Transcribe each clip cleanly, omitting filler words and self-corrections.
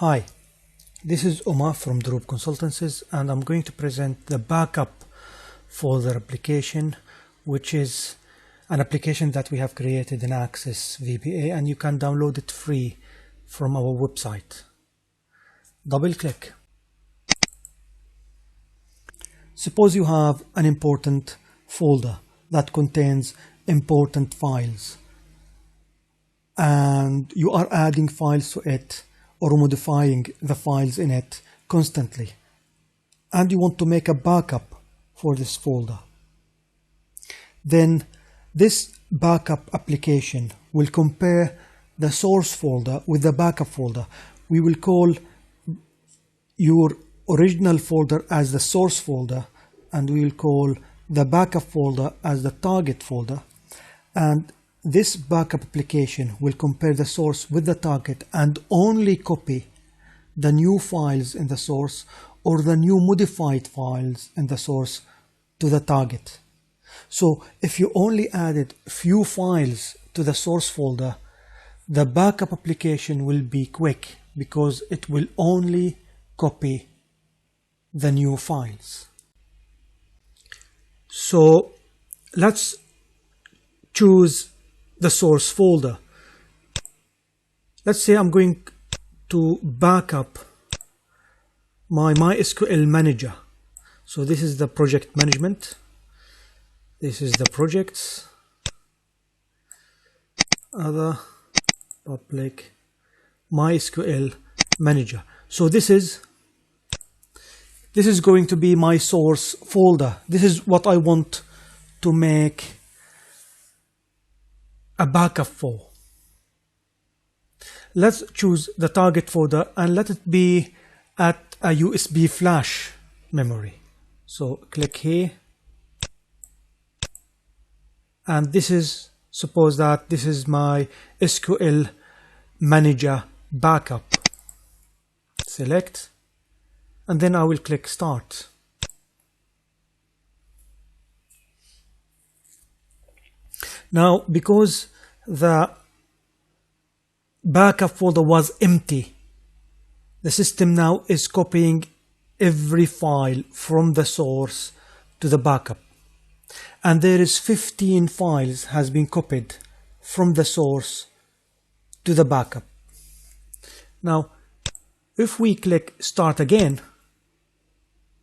Hi, this is Omar from Droop Consultancies, and I'm going to present the backup folder application, which is an application that we have created in Access VBA, and you can download it free from our website. Double click. Suppose you have an important folder that contains important files, and you are adding files to it or modifying the files in it constantly, and you want to make a backup for this folder. Then this backup application will compare the source folder with the backup folder. We will call your original folder as the source folder, and we will call the backup folder as the target folder. And this backup application will compare the source with the target and only copy the new files in the source or the new modified files in the source to the target. So if you only added few files to the source folder, the backup application will be quick because it will only copy the new files. So let's choose the source folder. Let's say I'm going to back up my MySQL manager. So this is the project management. This is the projects, other, public, MySQL manager. So this is going to be my source folder. This is what I want to make a backup for. Let's choose the target folder and let it be at a USB flash memory. So click here, and this is, suppose that this is my SQL manager backup. Select, and then I will click start. Now, because the backup folder was empty, the system now is copying every file from the source to the backup. And there is 15 files has been copied from the source to the backup. Now, if we click start again,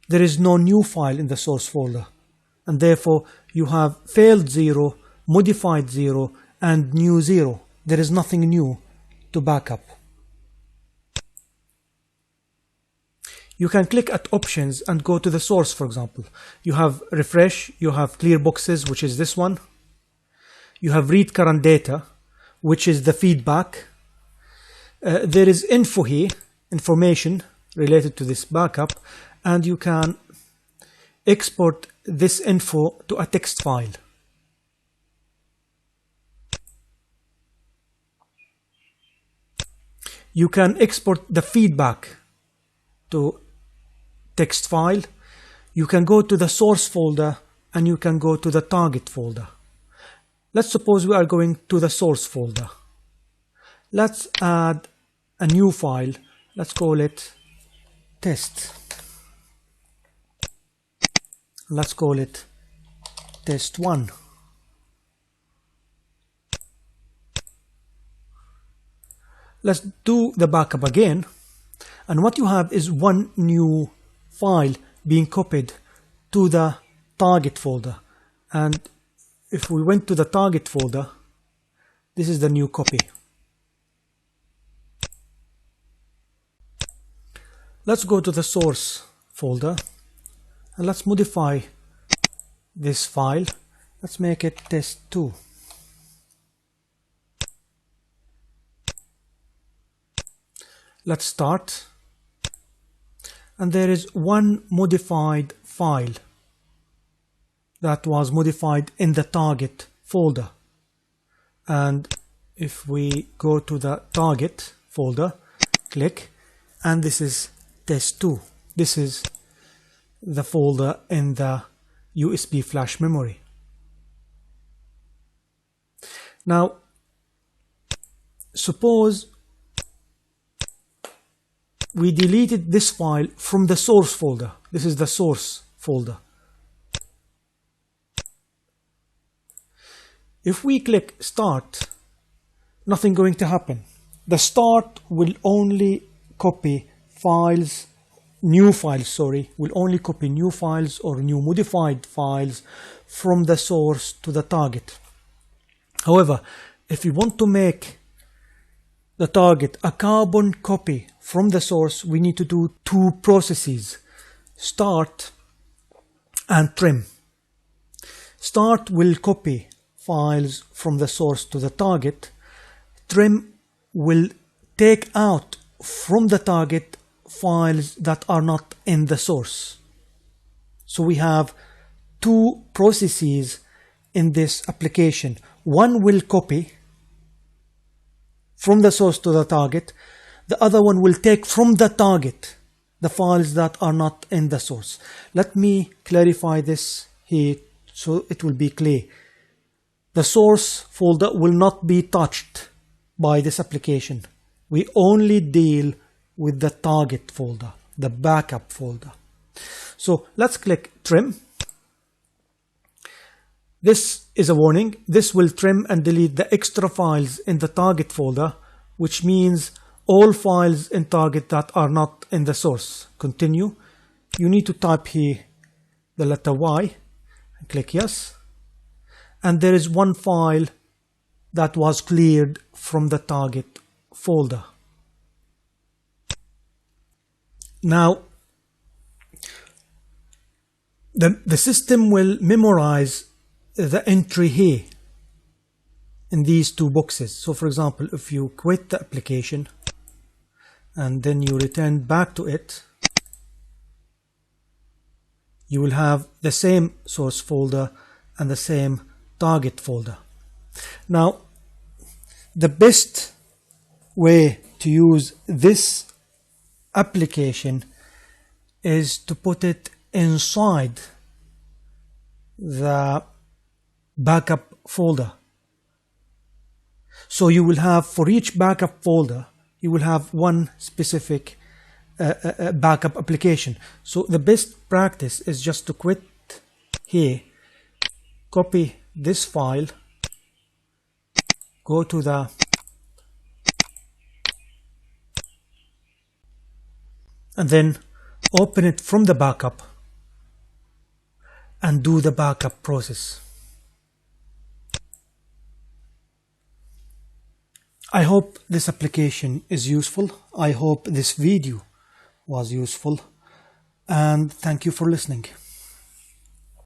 there is no new file in the source folder, and therefore you have failed 0, modified 0, and new 0. There is nothing new to backup. You can click at options and go to the source. For example, you have refresh, you have clear boxes, which is this one. You have read current data, which is the feedback. There is info here, information related to this backup, and you can export this info to a text file. You can export the feedback to text file. You can go to the source folder and you can go to the target folder. Let's suppose we are going to the source folder. Let's add a new file. Let's call it test. Let's call it test1. Let's do the backup again, and what you have is one new file being copied to the target folder. And if we went to the target folder, this is the new copy. Let's go to the source folder and let's modify this file. Let's make it test2. Let's start, and there is one modified file that was modified in the target folder. And if we go to the target folder, click, and this is test2. This is the folder in the USB flash memory. Now, suppose we deleted this file from the source folder. This is the source folder. If we click start, nothing going to happen. The start will only copy files, new files, sorry, will only copy new files or new modified files from the source to the target. However, if you want to make the target a carbon copy from the source, we need to do two processes: start and trim. Start will copy files from the source to the target. Trim will take out from the target files that are not in the source. So we have two processes in this application. One will copy from the source to the target. The other one will take from the target the files that are not in the source. Let me clarify this here so it will be clear. The source folder will not be touched by this application. We only deal with the target folder, the backup folder. So let's click trim. This is a warning. This will trim and delete the extra files in the target folder, which means all files in target that are not in the source. Continue. You need to type here the letter Y and click yes. And there is one file that was cleared from the target folder. Now, the system will memorize the entry here in these two boxes. So for example, if you quit the application and then you return back to it, you will have the same source folder and the same target folder. Now, the best way to use this application is to put it inside the backup folder. So you will have, for each backup folder, you will have one specific backup application. So the best practice is just to quit here, copy this file, go to the and then open it from the backup and do the backup process. I hope this application is useful. I hope this video was useful, and thank you for listening.